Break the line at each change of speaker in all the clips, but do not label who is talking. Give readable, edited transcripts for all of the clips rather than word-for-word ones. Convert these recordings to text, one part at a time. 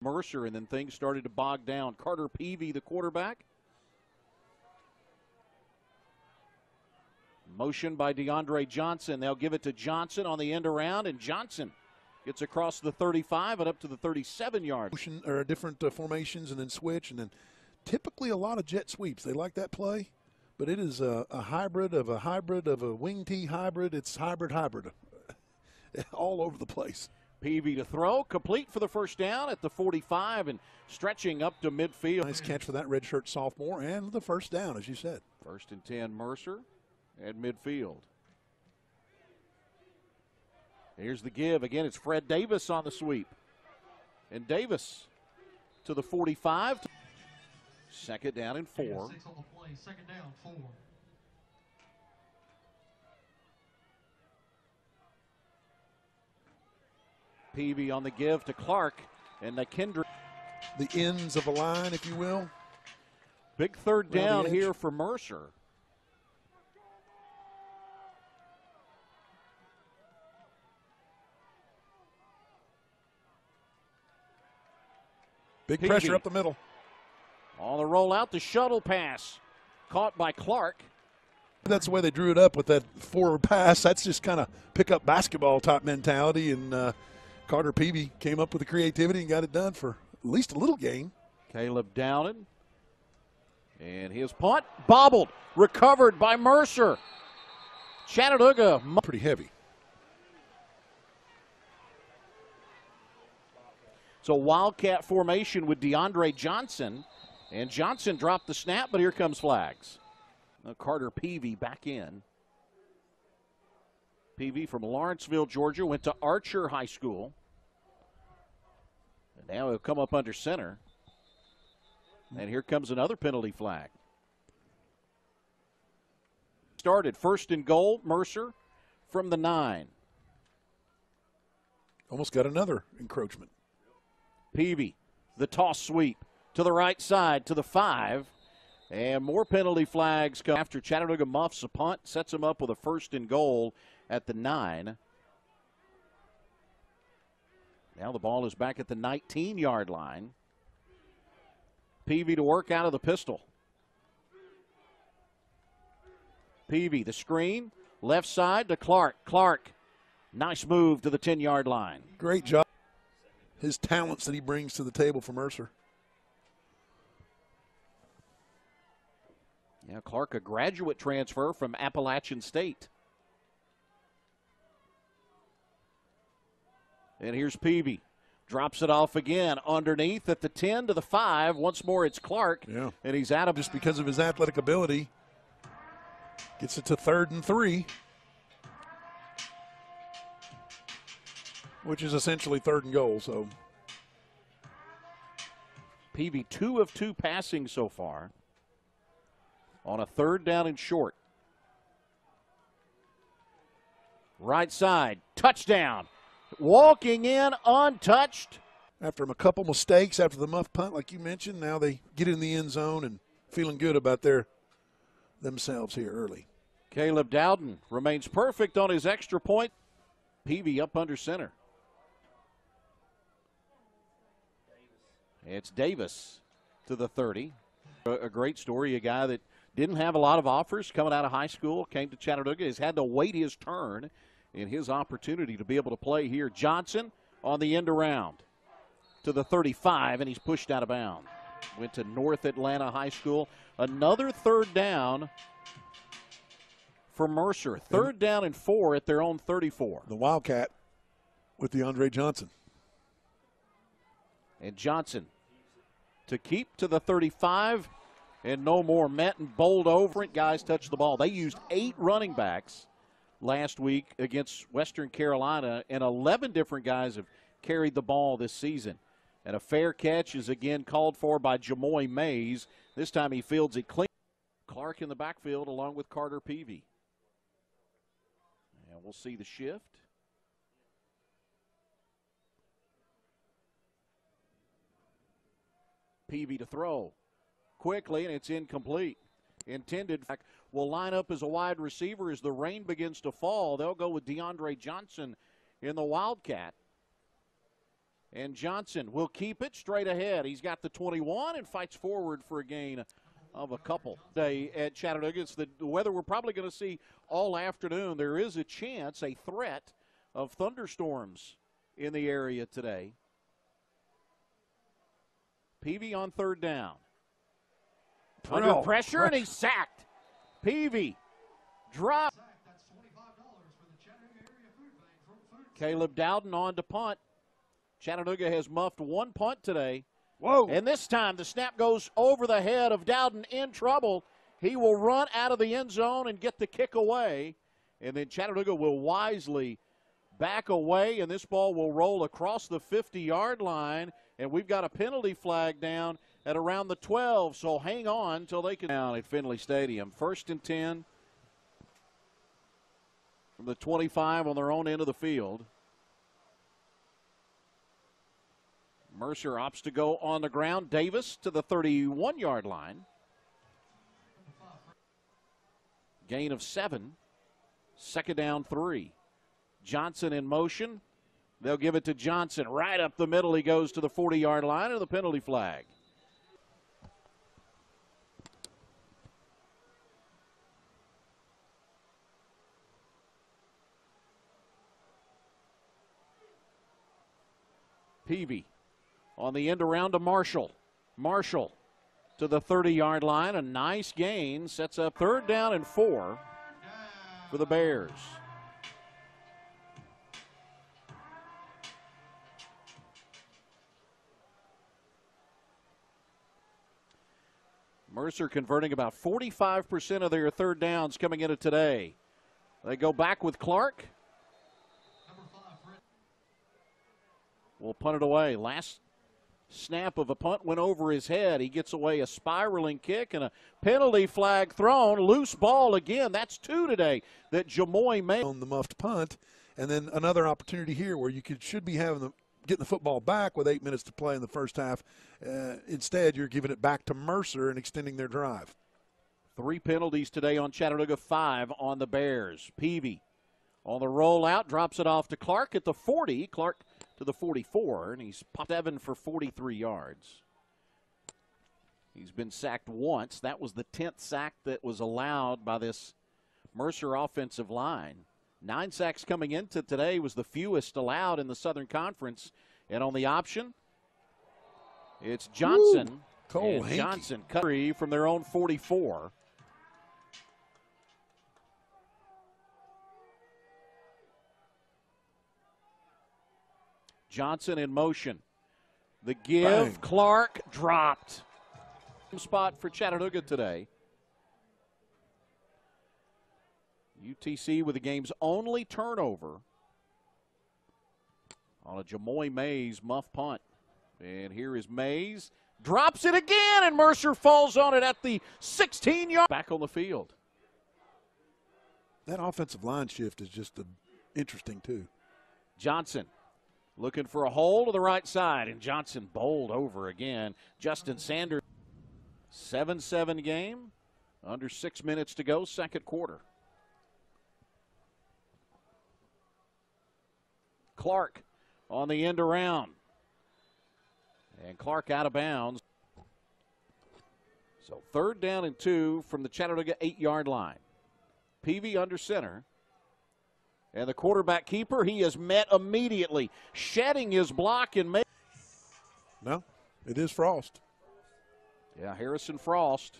Mercer, and then things started to bog down. Carter Peavy, the quarterback. Motion by DeAndre Johnson. They'll give it to Johnson on the end around, and Johnson gets across the 35 and up to the 37-yard.
Motion or different formations and then switch, and then typically a lot of jet sweeps. They like that play, but it is a hybrid of a wing tee hybrid. It's hybrid all over the place.
Peavy to throw, complete for the first down at the 45 and stretching up to midfield.
Nice catch for that redshirt sophomore and the first down, as you said.
1st and 10, Mercer at midfield. Here's the give. Again, it's Fred Davis on the sweep. And Davis to the 45. 2nd down and 4.
6 on the play, 2nd down, 4.
Peavy on the give to Clark and the Kendrick.
The ends of a line, if you will.
Big 3rd down here for Mercer.
Big
Peavy.
Pressure up the middle.
On the rollout, the shuttle pass caught by Clark.
That's the way they drew it up with that forward pass. That's just kind of pick up basketball type mentality, and Carter Peavy came up with the creativity and got it done for at least a little gain.
Caleb Dowden. And his punt bobbled, recovered by Mercer. Chattanooga.
Pretty heavy.
So Wildcat formation with DeAndre Johnson. And Johnson dropped the snap, but here comes flags. Now Carter Peavy back in. Peavy from Lawrenceville, Georgia, went to Archer High School. And now he'll come up under center. And here comes another penalty flag. Started 1st and goal, Mercer from the 9.
Almost got another encroachment.
Peavy, the toss sweep to the right side to the 5. And more penalty flags come after Chattanooga muffs a punt, sets him up with a 1st and goal at the 9. Now the ball is back at the 19-yard line. Peavy to work out of the pistol. Peavy, the screen, left side to Clark. Clark, nice move to the 10-yard line.
Great job. His talents that he brings to the table for Mercer.
Yeah, Clark, a graduate transfer from Appalachian State. And here's Peavy. Drops it off again underneath at the 10 to the 5. Once more, it's Clark.
Yeah.
And he's out of
just because of his athletic ability. Gets it to 3rd and 3. Which is essentially 3rd and goal. So
Peavy 2 of 2 passing so far. On a 3rd down and short. Right side, touchdown. Walking in untouched.
After a couple mistakes after the muff punt, like you mentioned, now they get in the end zone and feeling good about themselves here early.
Caleb Dowden remains perfect on his extra point. Peavy up under center. It's Davis to the 30. A great story, a guy that didn't have a lot of offers coming out of high school, came to Chattanooga, has had to wait his turn in his opportunity to be able to play here. Johnson on the end around to the 35, and he's pushed out of bounds. Went to North Atlanta High School. Another 3rd down for Mercer. 3rd down and 4 at their own 34.
The Wildcat with DeAndre Johnson.
And Johnson to keep to the 35, and no more. Met and bowled over it. Guys touched the ball. They used 8 running backs last week against Western Carolina, and 11 different guys have carried the ball this season. And a fair catch is again called for by Jamoy Mays. This time he fields it clean. Clark in the backfield along with Carter Peavy. And we'll see the shift. Peavy to throw quickly, and it's incomplete. Intended will line up as a wide receiver as the rain begins to fall. They'll go with DeAndre Johnson in the Wildcat. And Johnson will keep it straight ahead. He's got the 21 and fights forward for a gain of a couple. Day at Chattanooga, it's the weather we're probably going to see all afternoon. There is a chance, a threat of thunderstorms in the area today. Peavy on third down. Under pressure, and he's sacked. Peavy dropped.
That's $25 for the Chattanooga Area Food Bank.
Caleb Dowden on to punt. Chattanooga has muffed one punt today.
Whoa.
And this time the snap goes over the head of Dowden, in trouble. He will run out of the end zone and get the kick away. And then Chattanooga will wisely back away, and this ball will roll across the 50-yard line. And we've got a penalty flag down at around the 12, so hang on until they can down at Finley Stadium. 1st and 10 from the 25 on their own end of the field. Mercer opts to go on the ground. Davis to the 31-yard line. Gain of 7. 2nd down 3. Johnson in motion. They'll give it to Johnson. Right up the middle he goes to the 40-yard line, and the penalty flag. Peavy on the end around to Marshall. Marshall to the 30-yard line. A nice gain. Sets up 3rd down and 4 for the Bears. Mercer converting about 45% of their 3rd downs coming into today. They go back with Clark. We'll punt it away. Last snap of a punt went over his head. He gets away a spiraling kick and a penalty flag thrown. Loose ball again. That's 2 today that Jamoy made.
On the muffed punt, and then another opportunity here where you should be getting the football back with 8 minutes to play in the first half. Instead, you're giving it back to Mercer and extending their drive.
3 penalties today on Chattanooga, 5 on the Bears. Peavy on the rollout, drops it off to Clark at the 40. Clark to the 44, and he's popped 7 for 43 yards. He's been sacked once. That was the 10th sack that was allowed by this Mercer offensive line. 9 sacks coming into today was the fewest allowed in the Southern Conference. And on the option, it's Johnson.
Ooh, Cole Hankey.
Johnson cut 3 from their own 44. Johnson in motion. The give,
Bang.
Clark dropped. Spot for Chattanooga today. UTC with the game's only turnover on a Jamoy Mays muff punt. And here is Mays. Drops it again, and Mercer falls on it at the 16-yard. Back on the field.
That offensive line shift is just interesting, too.
Johnson looking for a hole to the right side, and Johnson bowled over again. Justin Sanders, 7-7 game, under 6 minutes to go, 2nd quarter. Clark on the end around, and Clark out of bounds. So 3rd down and 2 from the Chattanooga 8-yard line. Peavy under center. And the quarterback keeper, he is met immediately, shedding his block and make.
No, it is Frost.
Yeah, Harrison Frost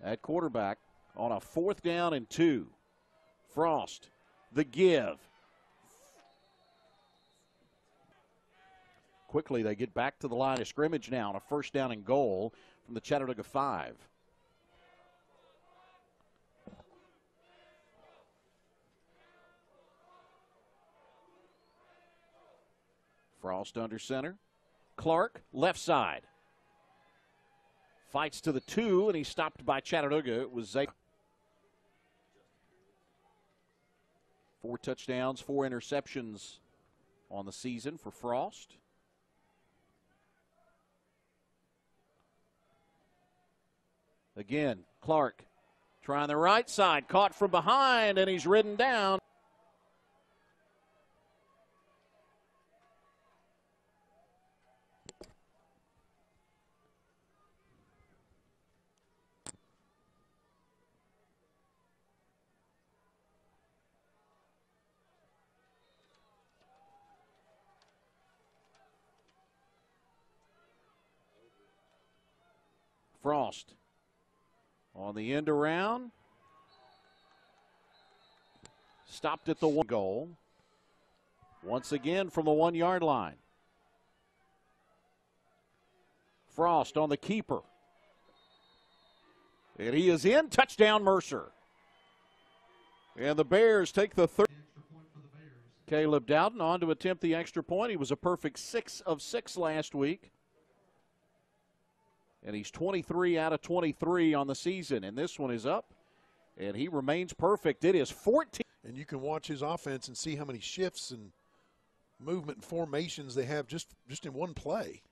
at quarterback on a 4th down and 2. Frost, the give. Quickly, they get back to the line of scrimmage now on a 1st down and goal from the Chattanooga 5. Frost under center. Clark, left side. Fights to the 2, and he's stopped by Chattanooga. It was 4 touchdowns, 4 interceptions on the season for Frost. Again, Clark trying the right side, caught from behind, and he's ridden down. Frost on the end around. Stopped at the 1 goal. Once again from the 1 yard line. Frost on the keeper. And he is in. Touchdown, Mercer. And the Bears take the third. Caleb Dowden on to attempt the extra point. He was a perfect 6 of 6 last week. And he's 23 out of 23 on the season. And this one is up. And he remains perfect. It is 14.
And you can watch his offense and see how many shifts and movement and formations they have just in one play.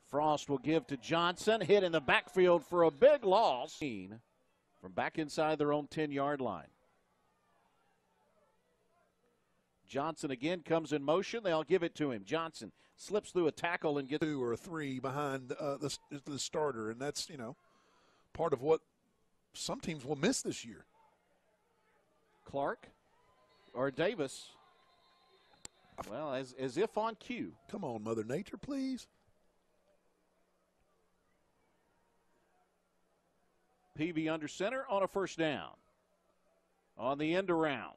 Frost will give to Johnson. Hit in the backfield for a big loss. From back inside their own 10-yard line. Johnson again comes in motion. They'll give it to him. Johnson slips through a tackle and gets
2 or 3 behind the starter. And that's, part of what some teams will miss this year.
Clark or Davis. Well, as if on cue.
Come on, Mother Nature, please.
Peavy under center on a first down. On the end around,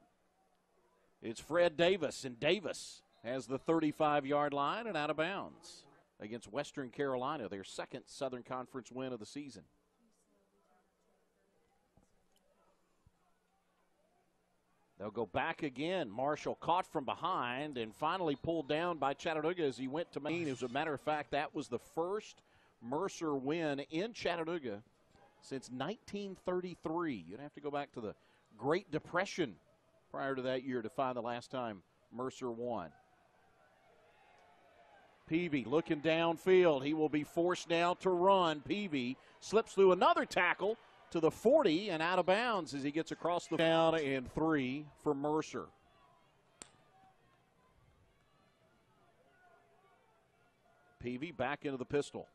it's Fred Davis, and Davis has the 35-yard line and out of bounds against Western Carolina, their second Southern Conference win of the season. They'll go back again. Marshall caught from behind and finally pulled down by Chattanooga as he went to Maine. As a matter of fact, that was the first Mercer win in Chattanooga since 1933. You'd have to go back to the Great Depression prior to that year to find the last time Mercer won. Peavy looking downfield. He will be forced now to run. Peavy slips through another tackle to the 40 and out of bounds as he gets across the down and 3 for Mercer. Peavy back into the pistol.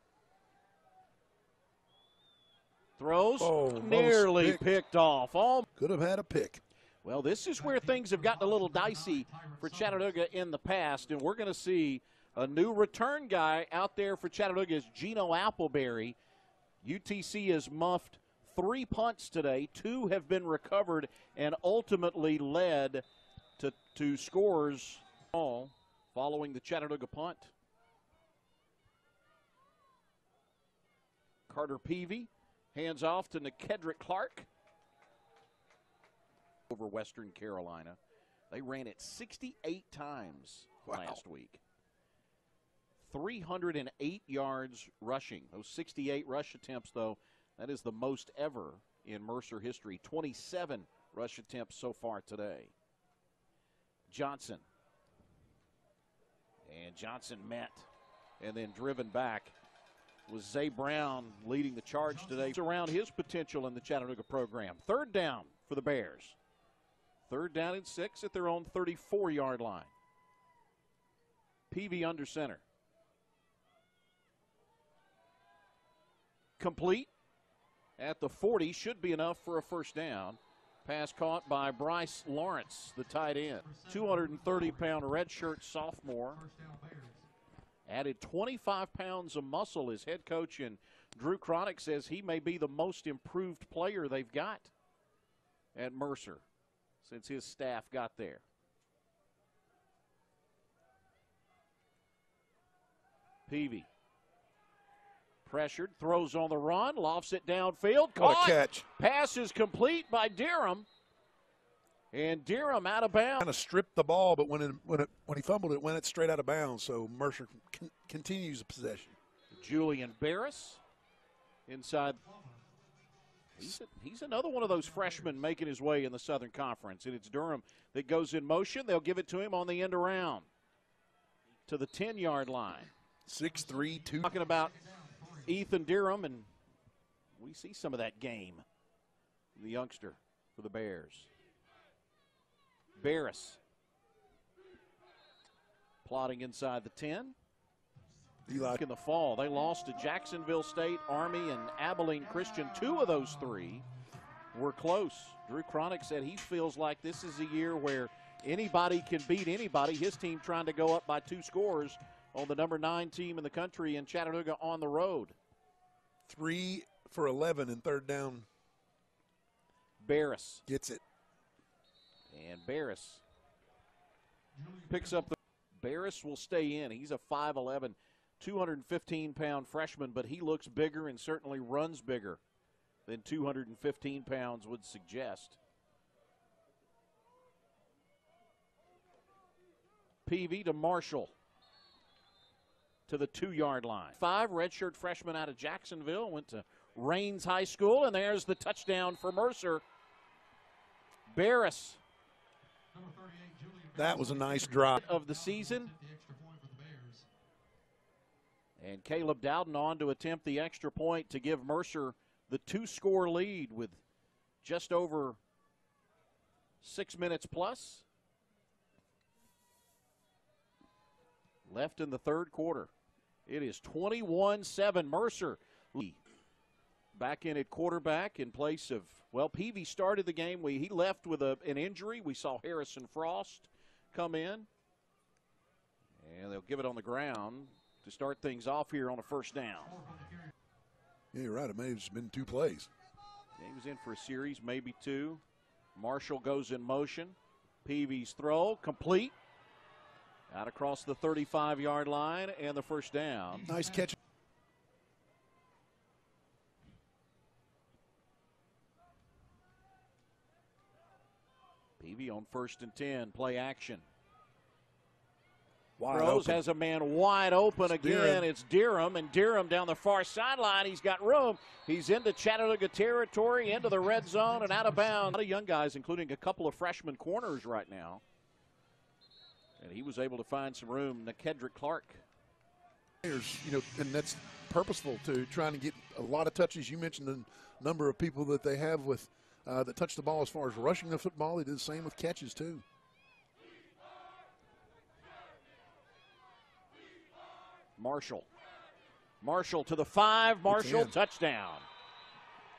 Throws nearly picked off.
Could have had a pick.
Well, this is where things have gotten a little dicey for Chattanooga in the past, and we're going to see a new return guy out there for Chattanooga is Gino Appleberry. UTC has muffed 3 punts today. 2 have been recovered and ultimately led to scores following the Chattanooga punt. Carter Peavy hands off to Nikedrick Clark. Over Western Carolina. They ran it 68 times last week. 308 yards rushing. Those 68 rush attempts, though, that is the most ever in Mercer history. 27 rush attempts so far today. Johnson. And Johnson met and then driven back. Was Zay Brown leading the charge today around his potential in the Chattanooga program. 3rd down for the Bears. 3rd down and 6 at their own 34-yard line. Peavy under center. Complete at the 40, should be enough for a first down. Pass caught by Bryce Lawrence, the tight end. 230-pound redshirt sophomore. Added 25 pounds of muscle. His head coach and Drew Cronick says he may be the most improved player they've got at Mercer since his staff got there. Peavy. Pressured, throws on the run, lofts it downfield. Caught.
What a catch.
Pass is complete by Durham. And Durham out of bounds.
Kind of stripped the ball, but when he fumbled it, went it straight out of bounds. So Mercer continues the possession.
Julian Barris inside. He's another one of those freshmen making his way in the Southern Conference. And it's Durham that goes in motion. They'll give it to him on the end around to the 10-yard line.
6'3", 2.
Talking about Ethan Durham, and we see some of that game. The youngster for the Bears. Barris plotting inside the 10. In the fall, they lost to Jacksonville State, Army, and Abilene Christian. 2 of those 3 were close. Drew Cronick said he feels like this is a year where anybody can beat anybody. His team trying to go up by 2 scores on the number 9 team in the country in Chattanooga on the road.
3 for 11 and third down.
Barris.
Gets it.
And Barris picks up the. Barris will stay in. He's a 5'11", 215-pound freshman, but he looks bigger and certainly runs bigger than 215 pounds would suggest. Peavy to Marshall to the 2-yard line. 5 redshirt freshman out of Jacksonville, went to Raines High School, and there's the touchdown for Mercer. Barris.
That was a nice drive.
Of the season. And Caleb Dowden on to attempt the extra point to give Mercer the 2-score lead with just over 6 minutes plus left in the third quarter. It is 21-7 Mercer. Back in at quarterback in place of, well, Peavy started the game. He left with an injury. We saw Harrison Frost come in. And they'll give it on the ground to start things off here on a first down.
Yeah, you're right. It may have just been 2 plays.
He was in for a series, maybe 2. Marshall goes in motion. Peavy's throw, complete. Out across the 35-yard line and the first down.
Nice catch.
Peavy on 1st and 10, play action.
Throws,
has a man wide open again.
Deeren.
It's Deeren, and Deeren down the far sideline. He's got room. He's into Chattanooga territory, into the red zone, and out of bounds. A lot of young guys, including a couple of freshman corners right now. And he was able to find some room. Nakedrick Clark.
You know, and that's purposeful to trying to get a lot of touches. You mentioned the number of people that they have with that touch the ball as far as rushing the football. They did the same with catches too.
Marshall to the 5. Marshall, touchdown.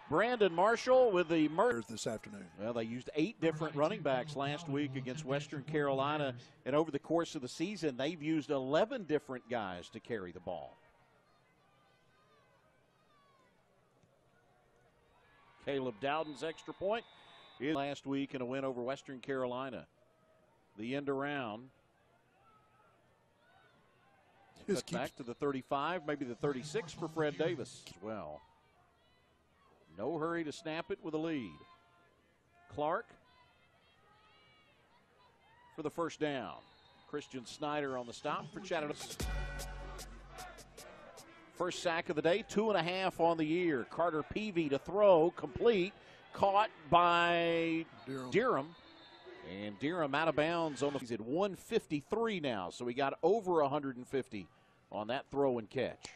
Brandon Marshall with the Mercer
this afternoon.
Well, they used 8 different running backs last week against Western Carolina, and over the course of the season, they've used 11 different guys to carry the ball. Caleb Dowden's extra point is last week in a win over Western Carolina. The end around. Back to the 35, maybe the 36 for Fred Davis as well. No hurry to snap it with a lead. Clark for the first down. Christian Snyder on the stop for Chattanooga. First sack of the day, 2.5 on the year. Carter Peavy to throw, complete, caught by Deeren. And Deeren out of bounds on the. He's at 153 now, so he got over 150 on that throw and catch.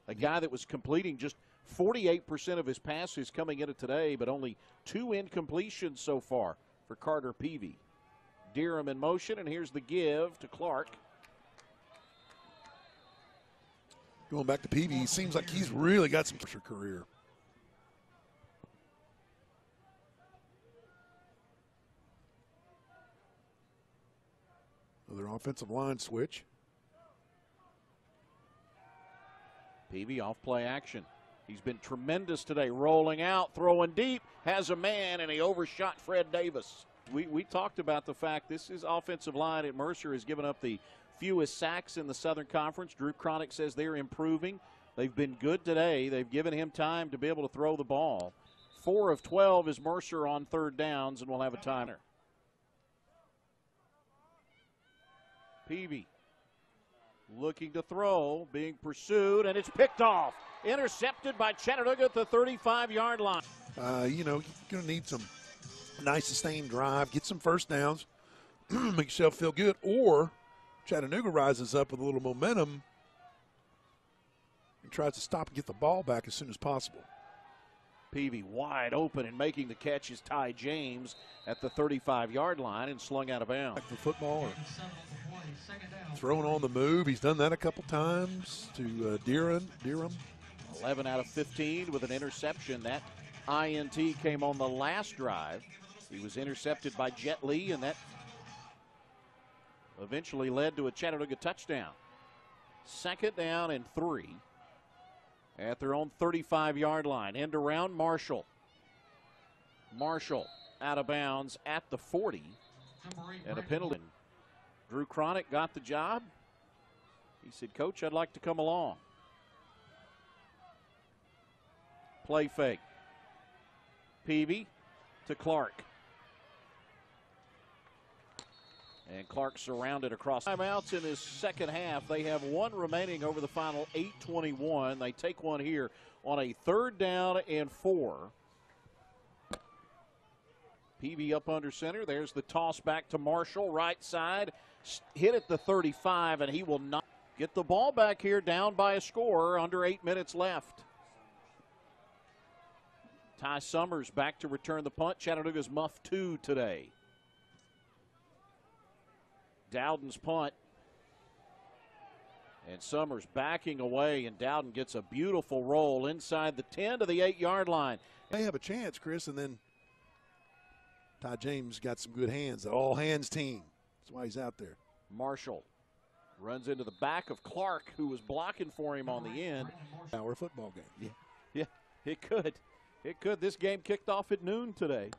A guy that was completing just 48% of his passes coming into today, but only 2 incompletions so far for Carter Peavy. Deeren in motion, and here's the give to Clark.
Going back to Peavy, he seems like he's really got some career. Another offensive line switch.
Peavy off play action. He's been tremendous today, rolling out, throwing deep, has a man, and he overshot Fred Davis. We talked about the fact this is offensive line at Mercer has given up the fewest sacks in the Southern Conference. Drew Cronick says they're improving. They've been good today. They've given him time to be able to throw the ball. 4 of 12 is Mercer on third downs, and we'll have a timer. Peavy looking to throw, being pursued, and it's picked off. Intercepted by Chattanooga at the 35-yard line.
You know, you're going to need some nice sustained drive, get some first downs, make yourself feel good, or Chattanooga rises up with a little momentum and tries to stop and get the ball back as soon as possible.
Peavy wide open and making the catch is Ty James at the 35-yard line and slung out of bounds.
Back to football or throwing on the move. He's done that a couple times to Deeren.
11 out of 15 with an interception. That INT came on the last drive. He was intercepted by Jet Lee, and that eventually led to a Chattanooga touchdown. 2nd down and 3. at their own 35-yard line. End around Marshall. Marshall out of bounds at the 40. And a penalty. Drew Cronick got the job. He said, Coach, I'd like to come along. Play fake. Peavy to Clark. And Clark surrounded across. Timeouts in his second half. They have one remaining over the final 8:21. They take one here on a 3rd down and 4. Peavy up under center. There's the toss back to Marshall. Right side. Hit at the 35, and he will not get the ball back here down by a score. Under 8 minutes left. Ty Summers back to return the punt. Chattanooga's muff 2 today. Dowden's punt. And Summers backing away, and Dowden gets a beautiful roll inside the 10 to the 8-yard line.
They have a chance, Chris, and then Ty James got some good hands. The all-hands team. That's why he's out there.
Marshall runs into the back of Clark, who was blocking for him on the end.
Hour football game.
Yeah, it could. It could. This game kicked off at noon today.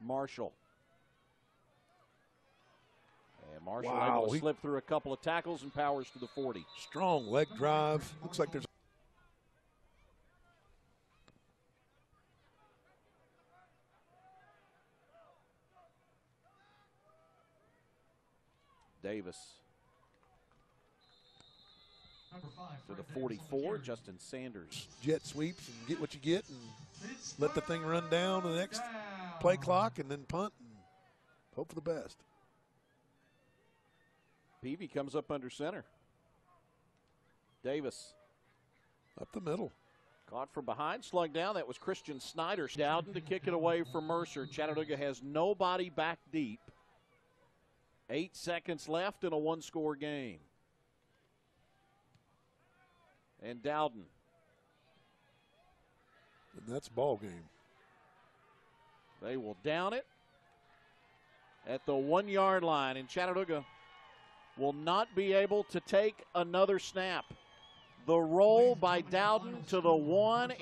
Marshall. And Marshall able to slip through a couple of tackles and powers to the 40.
Strong leg drive. Looks like there's
Davis to the
44,
44, Justin Sanders.
jet sweeps and get what you get and let the thing run down to the next play clock and then punt and hope for the best.
Peavy comes up under center. Davis.
Up the middle.
Caught from behind, slugged down. That was Christian Snyder. Dowden to kick it away from Mercer. Chattanooga has nobody back deep. 8 seconds left in a 1-score game. And Dowden.
And that's ball game.
They will down it at the 1-yard line. And Chattanooga will not be able to take another snap. The roll by Dowden to the 1 and